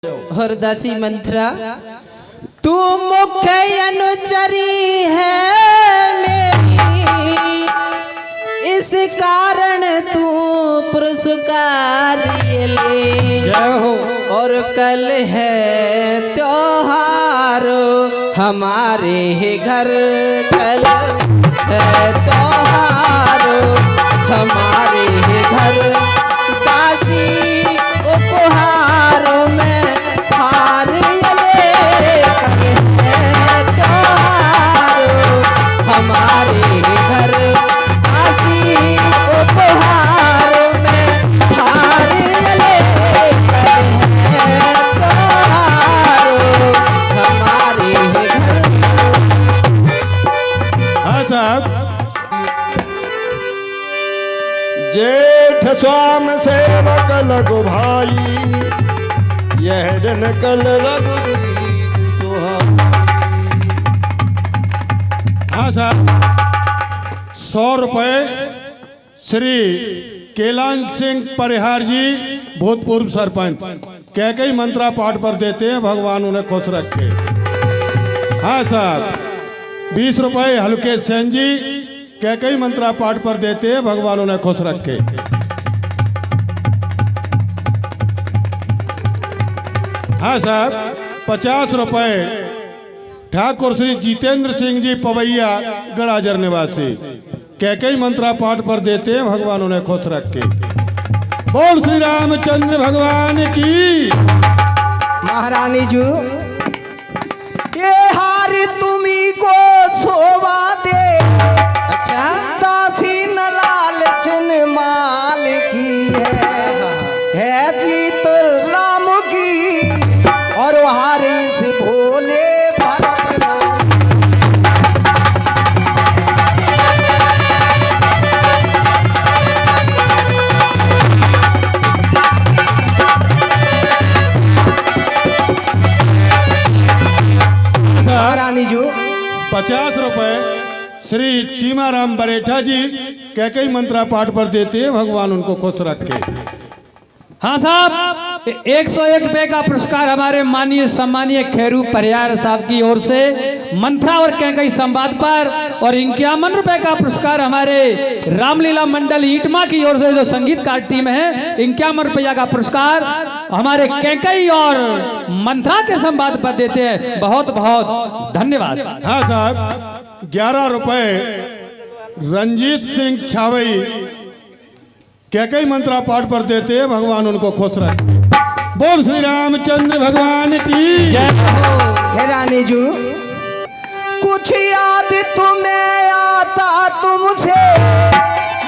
हरदासी मंत्रा तू मुख्य अनुचरी है मेरी, इस कारण तू पुरस्कार ले। जय हो। और कल है त्योहार हमारे घर, कल है त्योहार हमारे घर, दासी उपहार में हार ले। कल है त्योहार हमारे घर, दासी उपहार में हार ले। कल है त्योहार हमारे घर। हाँ साहब। जेठ स्वाम सेवक लगु भाई, यह दिन कल रघुवीर सुहाई। हाँ साहब। 100 रुपए श्री कैलाश सिंह परिहार जी, भूतपूर्व सरपंच, कैकई मंत्रा पाठ पर देते हैं, भगवान उन्हें खुश रखे। हाँ साहब। 20 रुपए हल्के सेन जी, कैकई मंत्रा पाठ पर देते हैं, भगवान उन्हें खुश रखे। हाँ साहब। 50 रुपए ठाकुर श्री जितेंद्र सिंह जी पवैया, गड़ाजर निवासी, कैकई मंत्रा पाठ पर देते हैं, भगवान उन्हें खुश रखे। बोल श्री रामचंद्र भगवान की। महारानी जी, ये हार तुम्ही को शोभा दे। अच्छा, दासी न लालचन माल की है जीत राम की, और हारी से भोले भरत राम। महारानी जी, 50 रुपए श्री चीमाराम बरेठा जी, कैकई मंत्रा पाठ पर देते हैं, भगवान उनको खुश रखे। हाँ साहब। 101 रुपए का पुरस्कार हमारे माननीय सम्मानीय खैरू परिहार साहब की ओर से मंत्रा और कैकई संवाद पर, और 51 रुपए का पुरस्कार हमारे रामलीला मंडल ईटमा की ओर से, जो संगीतकार टीम है, 51 रुपया का पुरस्कार हमारे कैकई और मंत्रा के संवाद पर देते हैं। बहुत बहुत धन्यवाद। हाँ साहब। 11 रुपए रंजीत सिंह छावई, कैकई मंत्रा पाठ पर देते हैं, भगवान उनको खुश रखे। बोल श्री रामचंद्र भगवान की। हे रानी जी, कुछ याद तुम्हें आता तुमसे,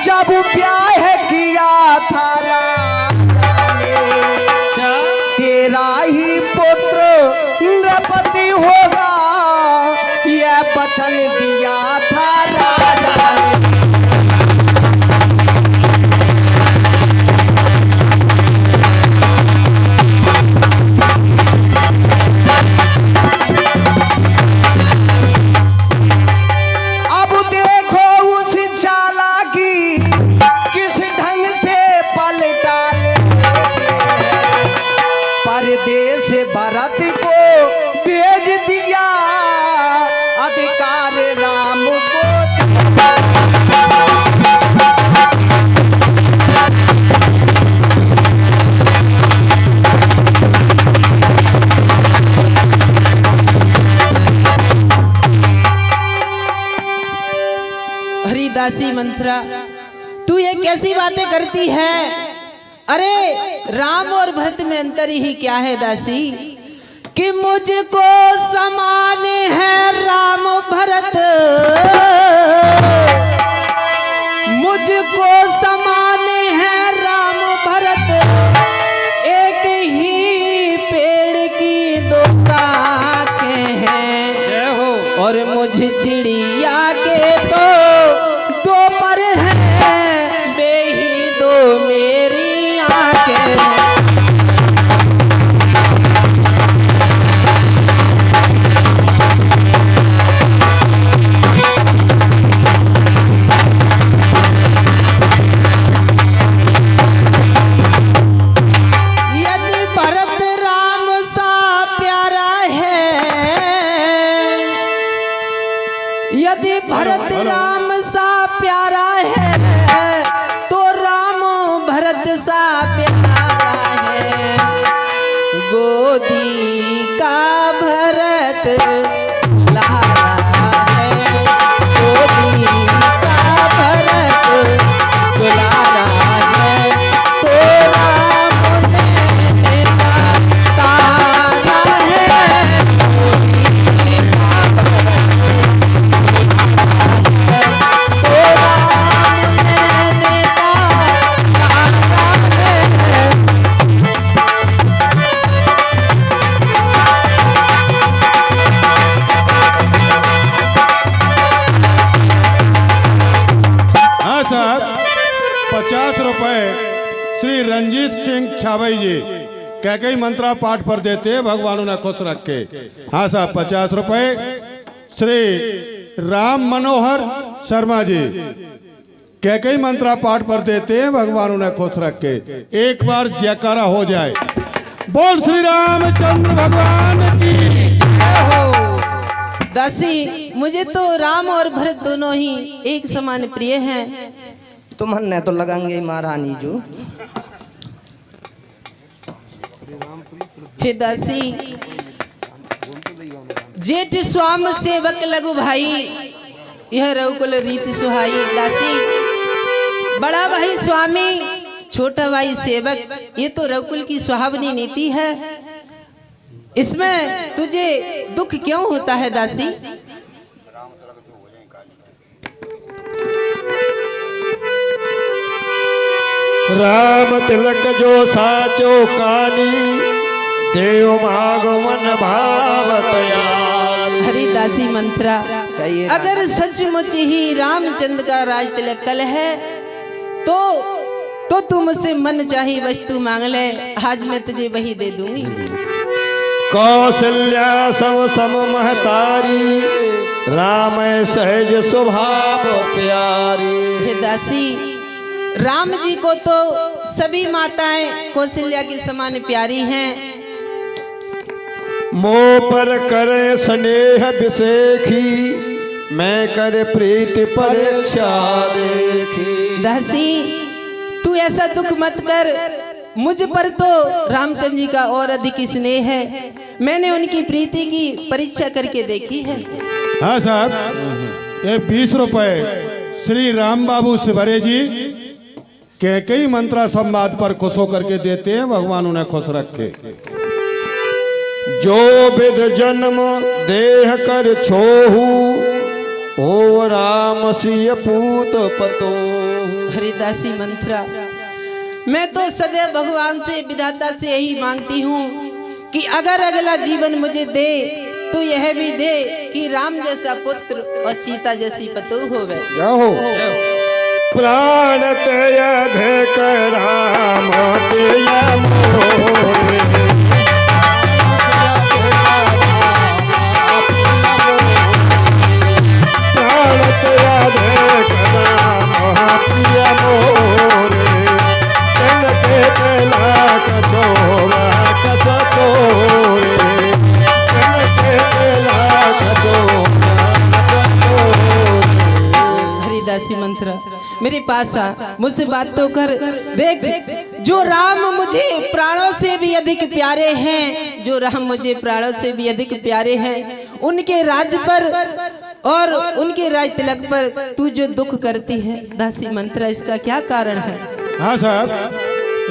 जब ब्याह किया था राजा ने। तेरा ही पुत्र नृपति होगा, यह वचन दिया था राजा ने। अब देखो उस चालाकी किस ढंग से पलटा लेते हैं। परदेश भरत को भेज दिया, अधिकार राम को दिया। हरिदासी मंत्रा, तू ये कैसी बातें करती है? अरे राम और भरत में अंतर ही क्या है दासी, कि मुझको समान है राम भरत, मुझको समान है राम भरत, एक ही पेड़ की दो शाखें हैं, और मुझे चिड़िया के तो दो पर हैं, वे ही दो मेरी आंखें हैं। भरत राम सा प्यारा है, तो राम भरत सा प्यारा है। गोदी का भरत दुलारा है, गोदी का भरत दुलारा है, तो राम ने तारा है। गोदी का तो राम ने तारा है। हाँ साहब, 50 रुपए श्री रंजीत सिंह छावई जी कैकई मंत्रा पाठ पर देते हैं, भगवान उन्हें खुश रखे। हाँ साहब, 50 रुपए श्री राम मनोहर शर्मा जी कैकई मंत्रा पाठ पर देते हैं, भगवान उन्हें खुश रखे। एक बार जयकारा हो जाए, बोल श्री रामचंद्र भगवान की जय हो। दासी, मुझे तो राम और भरत दोनों ही एक समान प्रिय हैं। तुम्हारे तो लगाएंगे महारानी जो। हे दासी, जेठ स्वाम सेवक लघु भाई, यह रघुकुल रीत सुहाई। दासी, बड़ा भाई स्वामी, छोटा भाई सेवक, ये तो रघुकुल की सुहावनी नीति है। इसमें तुझे दुख क्यों होता है दासी? राम तिलक जो साचो कानी, देव मागमन भावतयाल। हरिदासी मंत्रा, अगर सचमुच ही रामचंद्र का राज तिलक कल है तो तू मुझसे मन चाही वस्तु मांग ले, आज मैं तुझे वही दे दूंगी। कौशल्या सम सम महतारी, राम सहज स्वभाव प्यारी। हे दासी, राम जी को तो सभी माताएं कौशल्या के समान प्यारी हैं। मोह पर करे स्नेह विसेखी, मैं कर प्रीति परीक्षा देखी। दासी, तू ऐसा दुख मत कर, मुझ पर तो रामचंद्र जी का और अधिक स्नेह है। मैंने उनकी प्रीति की परीक्षा करके देखी है। हाँ साहब, ये 20 रुपए श्री राम बाबू सिवरे जी कैकई मंत्रा संवाद पर खुश होकर के देते हैं, भगवान उन्हें खुश रखे। जो विध जन्म देह कर छोहू, हो राम सिय पूत पतो। हरिदासी मंत्रा, मैं तो सदैव भगवान से, विधाता से यही मांगती हूँ कि अगर अगला जीवन मुझे दे तो यह भी दे कि राम जैसा पुत्र और सीता जैसी पतोह होवे। जाओ प्राण तेय अधिक राम तेय मोरे। प्राण तेय अधिक राम प्रिय मोरे। तन के लाख चोरा कस तोरे। तन के लाख चोरा कस तोरे। हरिदासी मंत्र, मेरे पास आ, मुझसे बात तो कर। देख, जो राम मुझे प्राणों से भी अधिक प्यारे हैं, जो राम मुझे प्राणों से भी अधिक प्यारे हैं, उनके राज पर और उनके राज तिलक पर तू जो दुख करती है दासी मंत्रा, इसका क्या कारण है? हाँ साहब,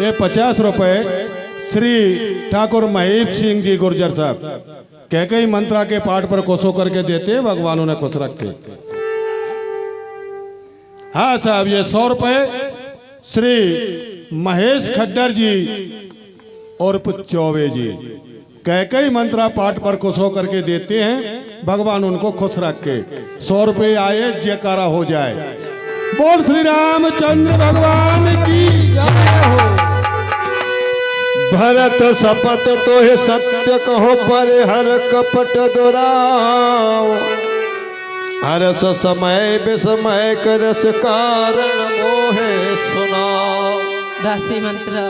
ये 50 रुपए श्री ठाकुर महेश सिंह जी गुर्जर साहब कैकई मंत्रा के पाठ पर खुश होकर के देते हैं, भगवान उन्हें खुश रखे। हाँ साहब, ये 100 रुपए श्री महेश खड्डर जी और चौबे जी कैकई मंत्रा पाठ पर खुश होकर के देते हैं, भगवान उनको खुश रखे। 100 रुपये आए, जयकारा हो जाए। बोल श्री रामचंद्र भगवान की जय हो। भरत शपथ तोहे सत्य कहो, पर हर कपट दुराओ। हरस समय विस्मय करस कारण मोहे सुनाओ। दासी मंत्र,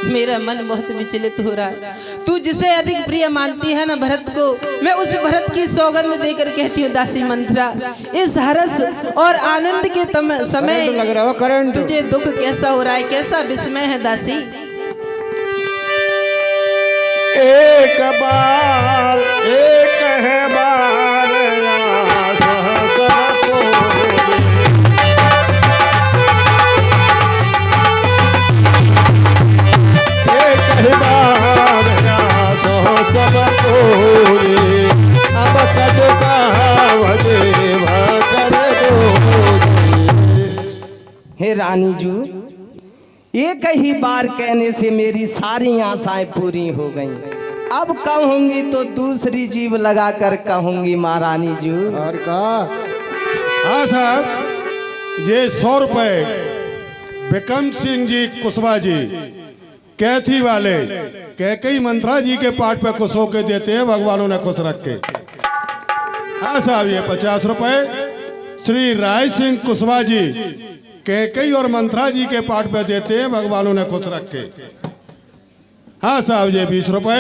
मेरा मन बहुत विचलित हो रहा है। तू जिसे अधिक प्रिय मानती है ना भरत को, मैं उस भरत की सौगंध देकर कहती हूँ दासी मंत्रा, इस हर्ष और आनंद के समय लग रहा है करंट। तुझे दुख कैसा हो रहा है, कैसा विस्मय है दासी? एक बार एक है बार हे रानी जू, एक ही बार कहने से मेरी सारी आशाएं पूरी हो गईं। अब कहूंगी तो दूसरी जीव लगाकर कहूंगी महारानी जू। और का हाँ साहब, ये 100 रुपए बिक्रम सिंह जी कुशवाहा जी कैथी वाले कैकई मंत्रा जी के पाठ पे खुश होके देते हैं, भगवानों ने खुश रख के। हाँ साहब, ये 50 रुपए श्री राय सिंह कुशवाहा जी कैकई और मंत्रा जी के पाठ पे देते हैं, भगवानों ने खुश रख के। हाँ साहब, ये 20 रुपए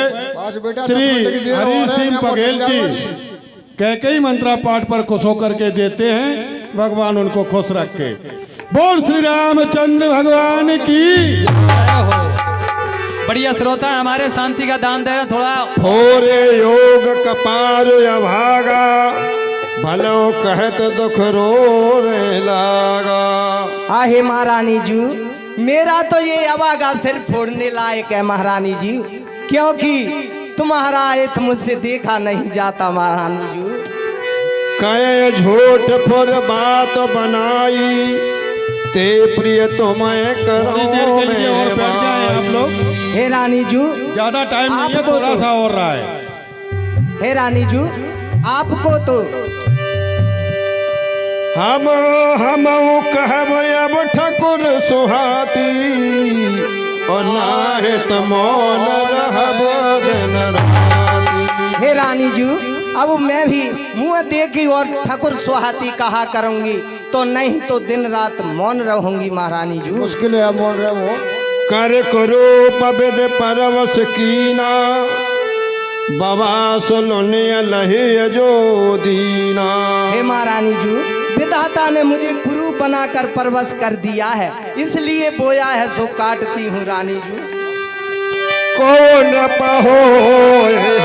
श्री हरि सिंह बघेल जी कैकई मंत्रा पाठ पर खुश होकर के देते हैं, भगवान उनको खुश रख के। बोल श्री रामचंद्र भगवान की। बढ़िया श्रोता हमारे शांति का दान दे रहे थोड़ा। थोरे योग कपार अभागा, भलो कहत दुख रो रे लागा। आहे महारानी जी, मेरा तो ये अवागा सिर फोड़ने लायक है महारानी जी, क्योंकि तुम्हारा हित मुझसे देखा नहीं जाता महारानी जी। कहे झूठ फुर बात बनाई, ते प्रिय तुम्हें थोड़ी देर के लिए और बैठ जाएं आप लोग। हे रानी जू, ज्यादा टाइम नहीं है, थोड़ा सा और रहा है। हे रानी जू, आपको तो हम कहब अब ठकुर सुहाती, और नाहित मौन रहब दिन राती। हे रानी जू, अब मैं भी मुंह देखी और ठकुर सुहाती कहा करूंगी, तो नहीं तो दिन रात मौन रहूंगी महारानी जू। मुश्किल है मौन रहो। कर करो पविद परवश कीना, बाबा सुनिय लहे जो दीना। हे महारानी जू, विधाता ने मुझे गुरु बनाकर परवश कर दिया है, इसलिए बोया है सो काटती हूँ रानी जू। कौन पहो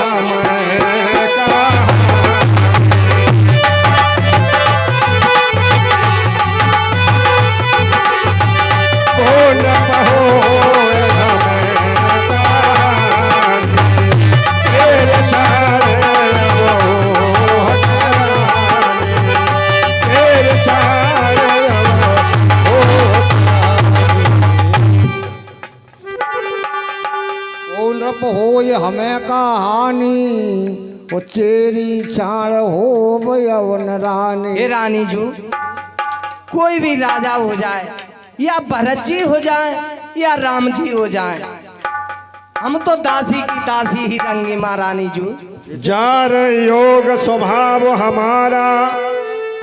हमें का, कौन पहो हमें का, तेरे सारे वो तेरे सारे हो हमें कहानी, वो चेरी चार हो भयवन रानी। हे रानी जू, कोई भी राजा हो जाए, या भरत जी हो जाए या राम जी हो जाए, हम तो दासी की दासी ही रंगी महारानी जू। जार योग स्वभाव हमारा,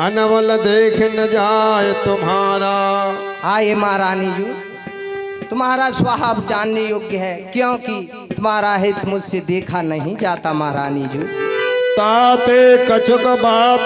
अनवल देख न जाए तुम्हारा। आए महारानी जू, तुम्हारा स्वभाव जानने योग्य है, क्योंकि तुम्हारा हित मुझसे देखा नहीं जाता महारानी जू। ताते कछुक बात